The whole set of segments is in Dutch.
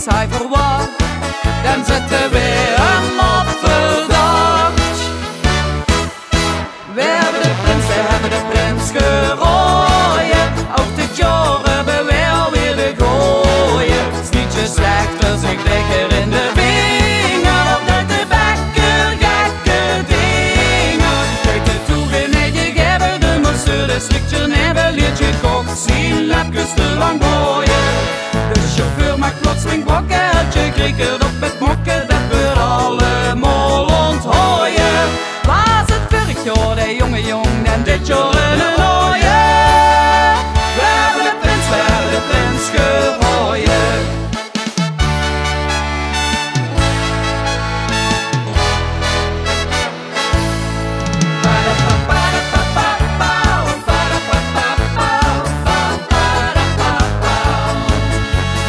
hij verwacht, dan zitten we hem op verdacht. We hebben de prins geraoje, ook dit jaar hebben we alweer de gooien. Het is niet zo slecht als ik lekker in de vinger, of dat de bakker gekke dingen. Kijk de toeren en je geven de moesten, de strikje en een liedje kocht, zien lapjes te lang gooien. De chauffeur maakt plot'sling bokkeltje, kriekert op het mokken, dat we allemaal onthooien. Was het vorig jaar de jonge jong en dit jaar een rooie? We hebben de prins gerooien.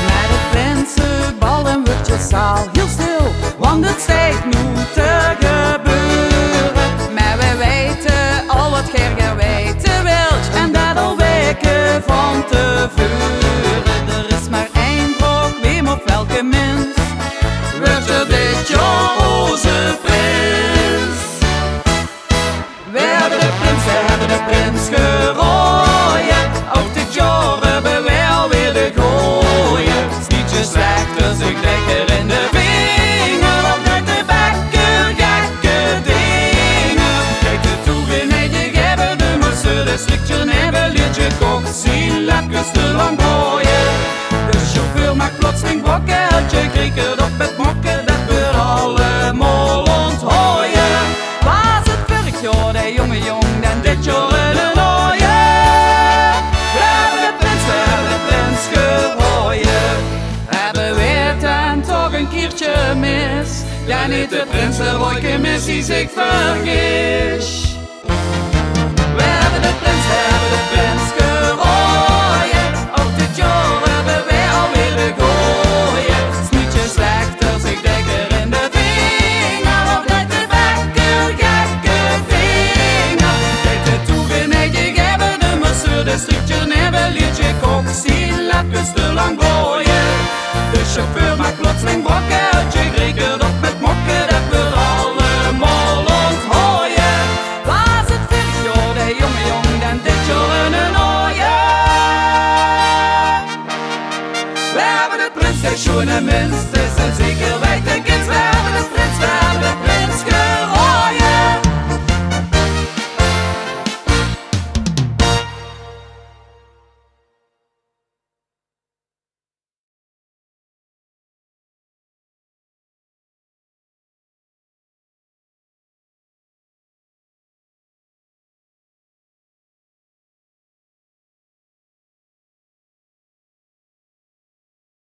Met het prinsenbal en wordt je zaal heel stil, want het steekt nu te gebeuren. Maar we weten al wat Geert weten wilt, en dat al weken van tevoren. Er is maar één vraag, weem op welke mens wordt er dit jaar onze prins? We hebben de prins gerooien, ook dit jaar hebben we alweer de gooien. Het is niet zo slecht als ik lekker in de vinger, of dat de bakker gekke dingen. Kijk de toeren en je geven de moesten, de strikje en een liedje kocht, zien lapjes te lang gooien. De chauffeur maakt plot'sling bokkeltje, kriekert op het mokken, dat we allemaal onthooien. Was het vorig jaar de jonge jong, dan dit jaar een rooie? We hebben de prins gerooien. Hebben Weert dan toch een keertje mis? Ja, niet de prinsenrooike missie zich vergis. We hebben de prins gerooien, ook dit jaar hebben we alweer de gooien. Het is niet zo slecht als ik lekker in de vinger, of dat de bakker gekke vinger. Kijk de toeren en je geven de moesten, de strikje en een liedje kocht, zien lapjes te lang gooien. De chauffeur maakt plot'sling bokkeltje, kriekert op met mokken, dat we allemaal onthooien. Was het vorig jaar de jonge jong, dan dit jaar een rooie? We hebben de prins, de schoene minst, is een zeker weten kind. We hebben de prins gerooien.